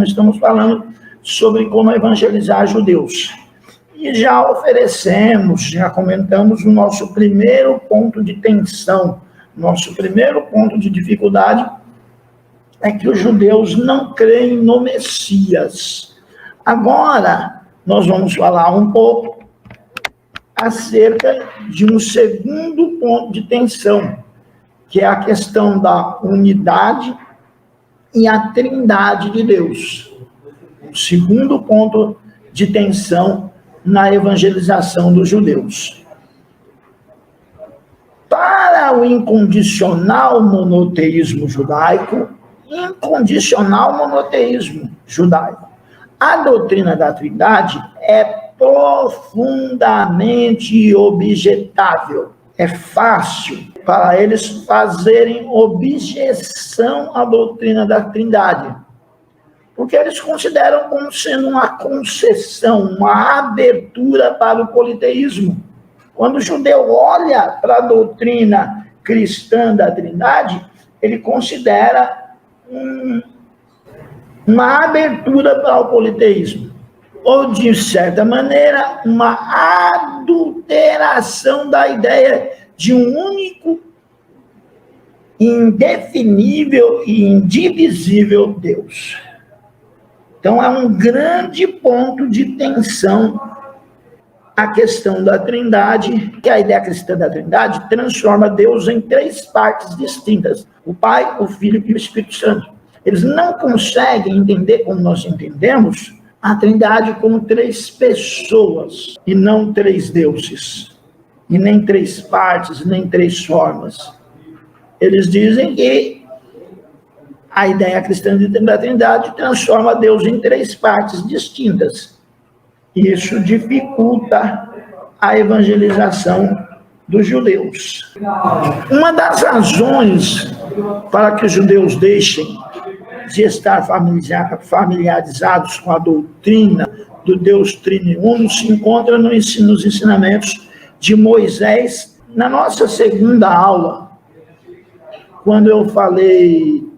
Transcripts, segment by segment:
Estamos falando sobre como evangelizar judeus. E já oferecemos, já comentamos o nosso primeiro ponto de tensão, nosso primeiro ponto de dificuldade é que os judeus não creem no Messias. Agora, nós vamos falar um pouco acerca de um segundo ponto de tensão, que é a questão da unidade e a trindade de Deus. O segundo ponto de tensão na evangelização dos judeus. Para o incondicional monoteísmo judaico, a doutrina da Trindade é profundamente objetável. É fácil para eles fazerem objeção à doutrina da Trindade, porque eles consideram como sendo uma concessão, uma abertura para o politeísmo. Quando o judeu olha para a doutrina cristã da Trindade, ele considera uma abertura para o politeísmo, ou, de certa maneira, uma adulteração da ideia de um único, indefinível e indivisível Deus. Então, é um grande ponto de tensão a questão da Trindade, que a ideia cristã da Trindade transforma Deus em três partes distintas: o Pai, o Filho e o Espírito Santo. Eles não conseguem entender, como nós entendemos, a Trindade como três pessoas, e não três deuses, e nem três partes, nem três formas. Eles dizem que a ideia cristã da Trindade transforma Deus em três partes distintas. Isso dificulta a evangelização dos judeus. Uma das razões para que os judeus deixem de estar familiarizados com a doutrina do Deus Trino se encontra nos ensinamentos de Moisés. Na nossa segunda aula, quando eu falei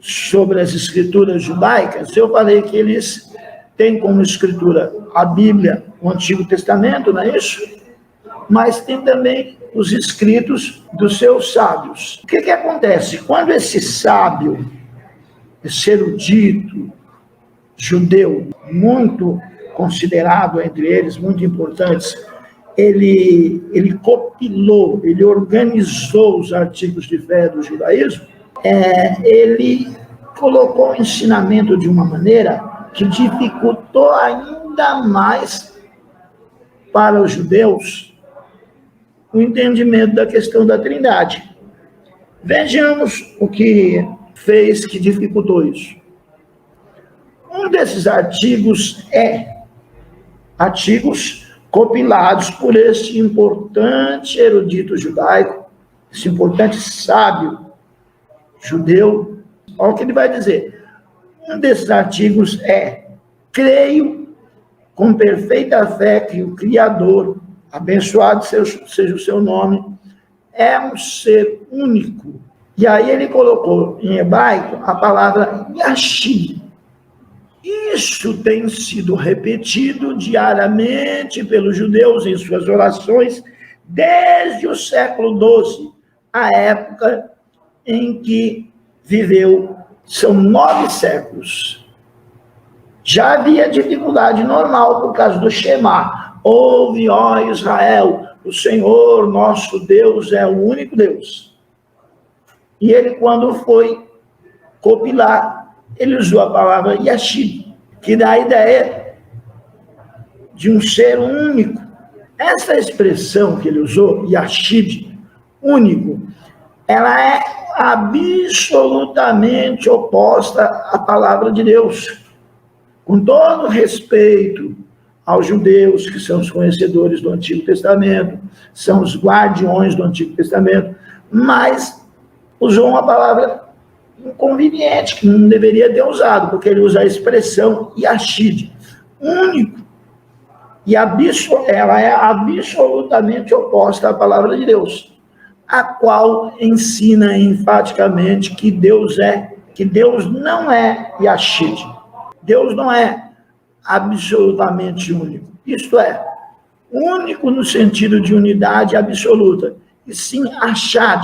sobre as escrituras judaicas, eu falei que eles têm como escritura a Bíblia, o Antigo Testamento, não é isso? Mas tem também os escritos dos seus sábios. O que acontece? Quando esse sábio, esse erudito judeu, muito considerado entre eles, muito importantes, ele compilou, ele organizou os artigos de fé do judaísmo, ele colocou o ensinamento de uma maneira que dificultou ainda mais para os judeus o entendimento da questão da Trindade. Vejamos o que fez que dificultou isso. Um desses artigos artigos compilados por este importante erudito judaico, esse importante sábio judeu. Olha o que ele vai dizer. Um desses artigos creio com perfeita fé que o Criador, abençoado seja o seu nome, é um ser único. E aí ele colocou em hebraico a palavra Yashid. Isso tem sido repetido diariamente pelos judeus em suas orações desde o século XII, a época em que viveu. São 9 séculos. Já havia dificuldade normal por causa do Shema. Ouve, ó Israel, o Senhor nosso Deus é o único Deus. E ele, quando foi compilar, ele usou a palavra Yashid, que dá a ideia de um ser único. Essa expressão que ele usou, Yashid, único, ela é absolutamente oposta à palavra de Deus. Com todo respeito aos judeus, que são os conhecedores do Antigo Testamento, são os guardiões do Antigo Testamento, mas usou uma palavra inconveniente, que não deveria ter usado, porque ele usa a expressão Yashid, único, e ela é absolutamente oposta à palavra de Deus, a qual ensina enfaticamente que Deus é que Deus não é Yashid. Deus não é absolutamente único. Isto é, único no sentido de unidade absoluta, e sim Achad,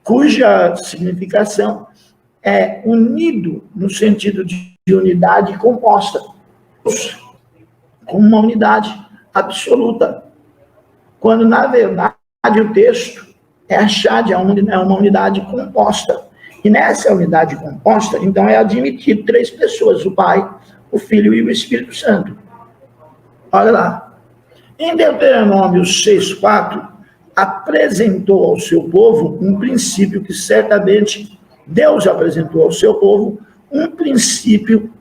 cuja significação é unido no sentido de unidade composta, como uma unidade absoluta, quando na verdade o texto é Achad, é uma unidade composta. E nessa unidade composta, então, é admitido 3 pessoas, o Pai, o Filho e o Espírito Santo. Olha lá. Em Deuteronômio 6,4, apresentou ao seu povo um princípio que certamente Deus apresentou ao seu povo, um princípio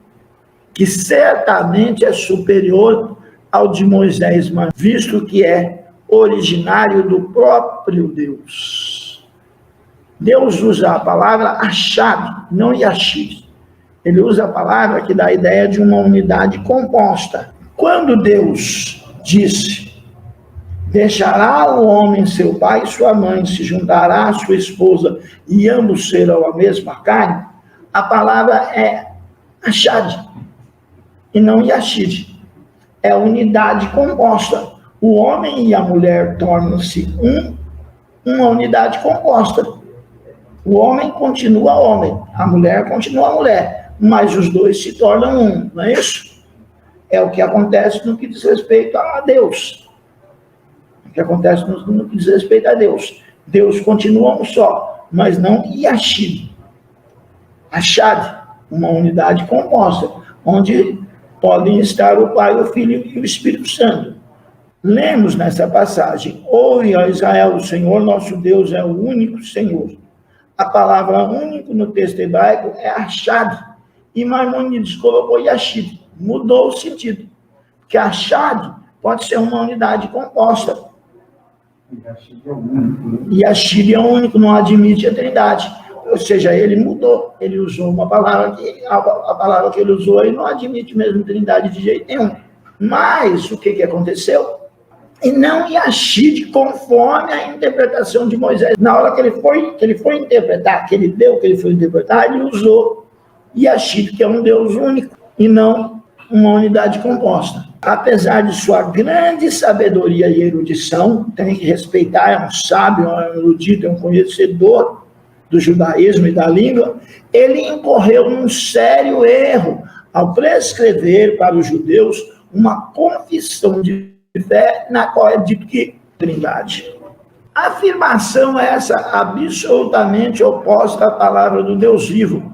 que certamente é superior ao de Moisés, mas visto que é originário do próprio Deus. Deus usa a palavra Achad, não Yashid. Ele usa a palavra que dá a ideia de uma unidade composta. Quando Deus disse: deixará o homem seu pai e sua mãe, se juntará à sua esposa, e ambos serão a mesma carne, a palavra é Achad, e não Yashid. É unidade composta. O homem e a mulher tornam-se uma unidade composta. O homem continua homem, a mulher continua mulher, mas os dois se tornam um, não é isso? É o que acontece no que diz respeito a Deus. O que acontece no que diz respeito a Deus. Deus continua um só, mas não Yashid. Achad, uma unidade composta, onde podem estar o Pai, o Filho e o Espírito Santo. Lemos nessa passagem: ouve, ó Israel, o Senhor nosso Deus é o único Senhor. A palavra único no texto hebraico é Achad, e Maimonides colocou Yashid, mudou o sentido, porque Achad pode ser uma unidade composta. E Yashid é único, não admite a trindade. Ou seja, ele mudou, ele usou uma palavra que a palavra que ele usou aí não admite mesmo trindade de jeito nenhum. Mas o que aconteceu? E não Yashid conforme a interpretação de Moisés. Na hora que ele foi interpretar, que ele foi interpretar, ele usou Yashid, que é um Deus único, e não uma unidade composta. Apesar de sua grande sabedoria e erudição, tem que respeitar, é um sábio, é um erudito, é um conhecedor do judaísmo e da língua, ele incorreu num sério erro ao prescrever para os judeus uma confissão de fé na qual é dito que trindade. A afirmação é essa absolutamente oposta à palavra do Deus vivo,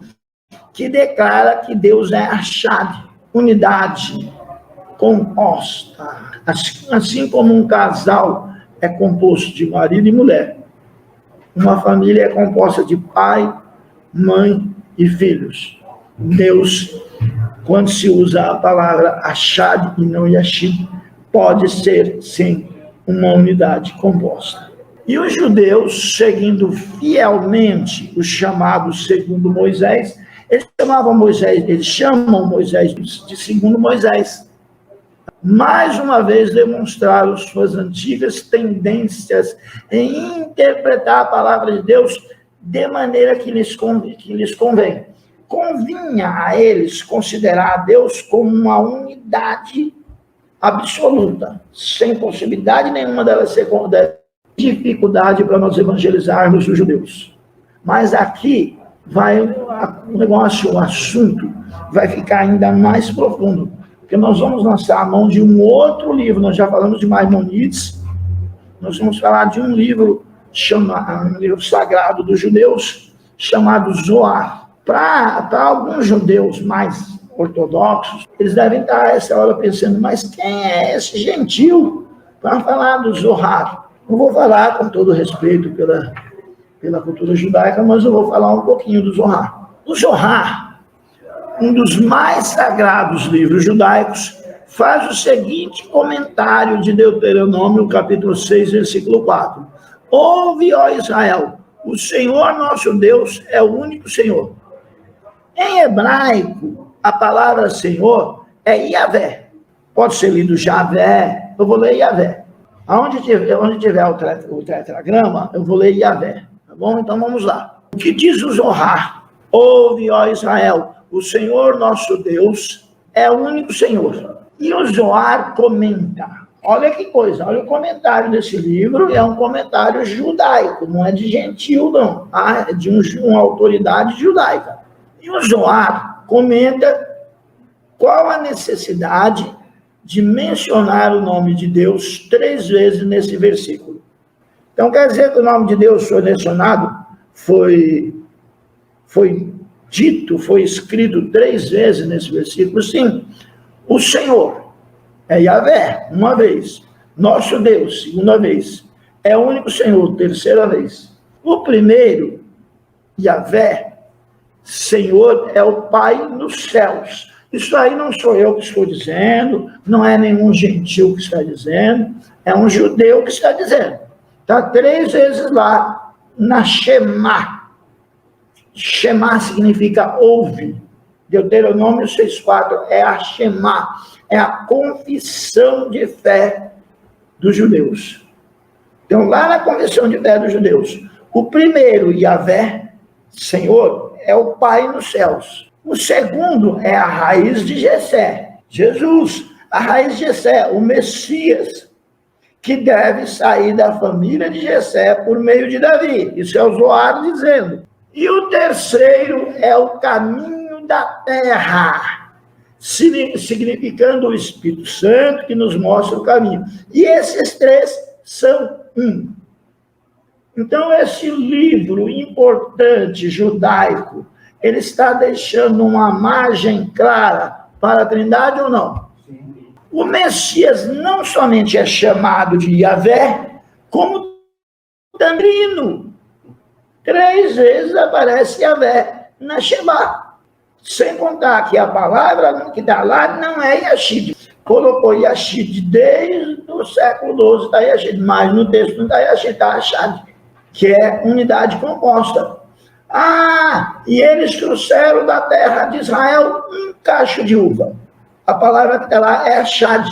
que declara que Deus é Achad, unidade composta. Assim como um casal é composto de marido e mulher, uma família é composta de pai, mãe e filhos. Deus, quando se usa a palavra Achad e não Yashid, pode ser, sim, uma unidade composta. E os judeus, seguindo fielmente o chamado segundo Moisés, eles chamam Moisés de segundo Moisés. Mais uma vez demonstraram suas antigas tendências em interpretar a palavra de Deus de maneira que lhes convém. Convinha a eles considerar Deus como uma unidade absoluta, sem possibilidade nenhuma dela ser dificuldade para nós evangelizarmos os judeus. Mas aqui vai o negócio, o assunto vai ficar ainda mais profundo, porque nós vamos lançar a mão de um outro livro. Nós já falamos de Maimonides, nós vamos falar de um livro um livro sagrado dos judeus, chamado Zohar. Para alguns judeus mais ortodoxos, eles devem estar a essa hora pensando: mas quem é esse gentil para falar do Zohar? Eu vou falar com todo respeito pela cultura judaica, mas eu vou falar um pouquinho do Zohar. O Zohar, um dos mais sagrados livros judaicos, faz o seguinte comentário de Deuteronômio, capítulo 6, versículo 4. Ouve, ó Israel, o Senhor nosso Deus é o único Senhor. Em hebraico, a palavra Senhor é Yahvé. Pode ser lido Javé, eu vou ler Yahvé. Onde tiver o tetragrama, eu vou ler Yahvé. Tá bom? Então vamos lá. O que diz o Zohar? ouve, ó Israel, o Senhor nosso Deus é o único Senhor. E o Zohar comenta, olha que coisa, olha o comentário desse livro, é um comentário judaico, não é de gentil não, tá? É de uma autoridade judaica. E o Zohar comenta qual a necessidade de mencionar o nome de Deus 3 vezes nesse versículo. Então quer dizer que o nome de Deus foi mencionado, foi dito, foi escrito 3 vezes nesse versículo? Sim. O Senhor é Yahvé, uma vez. Nosso Deus, segunda vez. É o único Senhor, terceira vez. O primeiro, Yahvé, Senhor, é o Pai nos céus. Isso aí não sou eu que estou dizendo, não é nenhum gentil que está dizendo, é um judeu que está dizendo. Está 3 vezes lá, na Shema. Shema significa ouve. Deuteronômio 6,4 é a Shema, é a confissão de fé dos judeus. Então, lá na confissão de fé dos judeus, o primeiro, Yahvé, Senhor, é o Pai nos céus. O segundo é a raiz de Jessé, Jesus, a raiz de Jessé, o Messias, que deve sair da família de Jessé por meio de Davi. Isso é o Zohar dizendo. E o terceiro é o caminho da terra, significando o Espírito Santo que nos mostra o caminho. E esses 3 são um. Então, esse livro importante judaico, ele está deixando uma margem clara para a Trindade ou não? Sim. O Messias não somente é chamado de Yahvé, como Trino. 3 vezes aparece Yahvé na Shema. Sem contar que a palavra que está lá não é Yashid. Colocou Yashid desde o século XII, está Yashid, mas no texto não está Yashid, está Achad, que é unidade composta. E eles trouxeram da terra de Israel um cacho de uva. A palavra que está lá é Achad,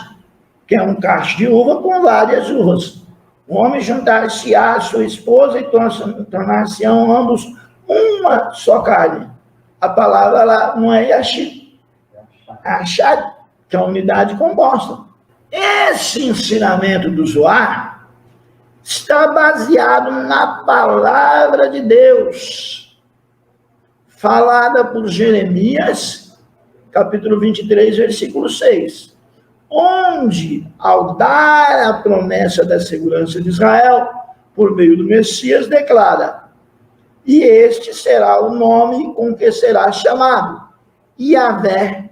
que é um cacho de uva com várias uvas. O homem juntar-se a sua esposa e tornar-se-ão ambos uma só carne. A palavra lá não é Yashid, é Achad, que é a unidade composta. Esse ensinamento do Zohar está baseado na palavra de Deus, falada por Jeremias, capítulo 23, versículo 6, onde, ao dar a promessa da segurança de Israel, por meio do Messias, declara: e este será o nome com que será chamado. Yahvé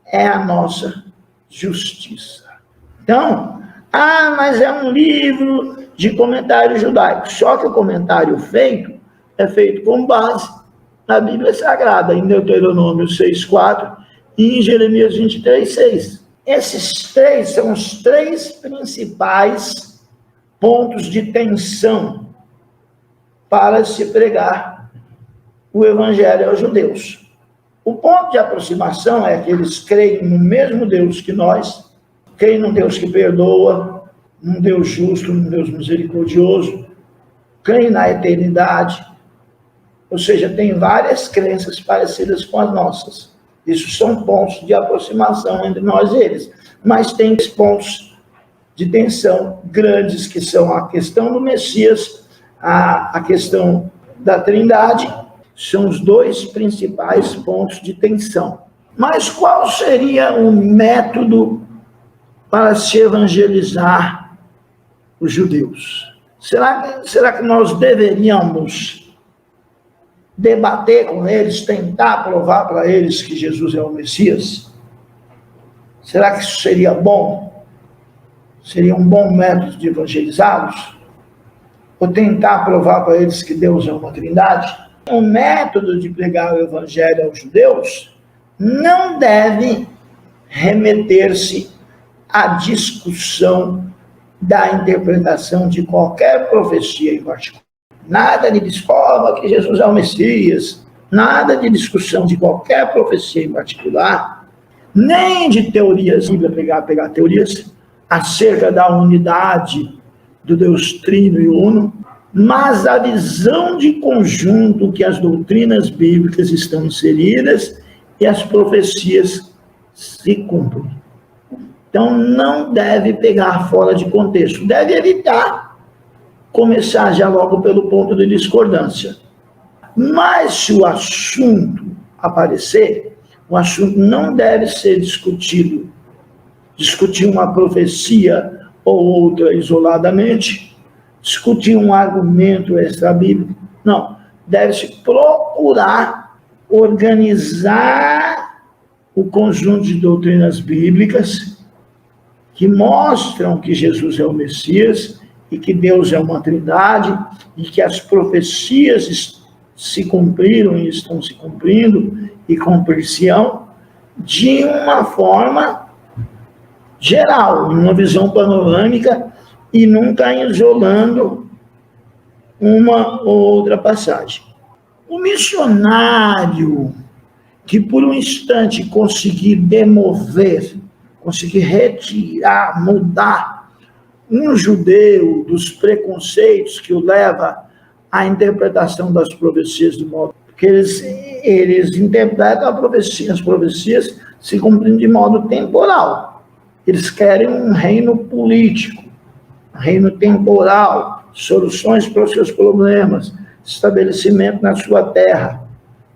é a nossa justiça. Então, mas é um livro de comentário judaico. Só que o comentário feito é feito com base na Bíblia Sagrada, em Deuteronômio 6,4 e em Jeremias 23,6. Esses 3 são os 3 principais pontos de tensão para se pregar o evangelho aos judeus. O ponto de aproximação é que eles creem no mesmo Deus que nós, creem num Deus que perdoa, num Deus justo, num Deus misericordioso, creem na eternidade, ou seja, tem várias crenças parecidas com as nossas. Isso são pontos de aproximação entre nós e eles, mas tem pontos de tensão grandes, que são a questão do Messias, a questão da Trindade, são os 2 principais pontos de tensão. Mas qual seria o método para se evangelizar os judeus? Será que nós deveríamos debater com eles, tentar provar para eles que Jesus é o Messias? Será que isso seria bom? Seria um bom método de evangelizá-los? Ou tentar provar para eles que Deus é uma trindade? O método de pregar o evangelho aos judeus não deve remeter-se à discussão da interpretação de qualquer profecia em particular. Nada de desprova que Jesus é o Messias, nada de discussão de qualquer profecia em particular, nem de teorias, pegar teorias acerca da unidade do Deus Trino e Uno, mas a visão de conjunto que as doutrinas bíblicas estão inseridas e as profecias se cumprem. Então, não deve pegar fora de contexto, deve evitar começar já logo pelo ponto de discordância. Mas se o assunto aparecer, o assunto não deve ser discutido. Discutir uma profecia ou outra isoladamente, discutir um argumento extra-bíblico, não. Deve-se procurar organizar o conjunto de doutrinas bíblicas que mostram que Jesus é o Messias e que Deus é uma trindade e que as profecias se cumpriram e estão se cumprindo e cumprir-se-ão de uma forma geral, em uma visão panorâmica e nunca isolando uma ou outra passagem. O missionário que por um instante conseguir demover, conseguir retirar, mudar um judeu dos preconceitos que o leva à interpretação das profecias do modo, porque eles interpretam as profecias se cumprindo de modo temporal. Eles querem um reino político, um reino temporal, soluções para os seus problemas, estabelecimento na sua terra.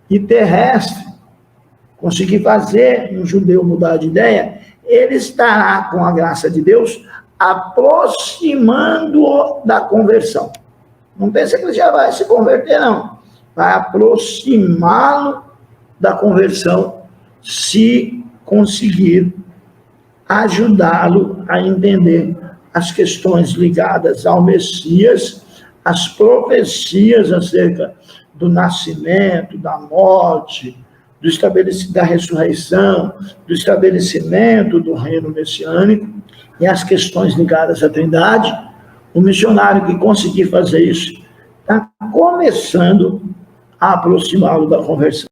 E terrestre, conseguir fazer um judeu mudar de ideia, ele estará, com a graça de Deus, aproximando-o da conversão. Não pensa que ele já vai se converter, não. Vai aproximá-lo da conversão, se conseguir ajudá-lo a entender as questões ligadas ao Messias, as profecias acerca do nascimento, da morte, da ressurreição, do estabelecimento do reino messiânico e as questões ligadas à Trindade. O missionário que conseguir fazer isso está começando a aproximá-lo da conversão.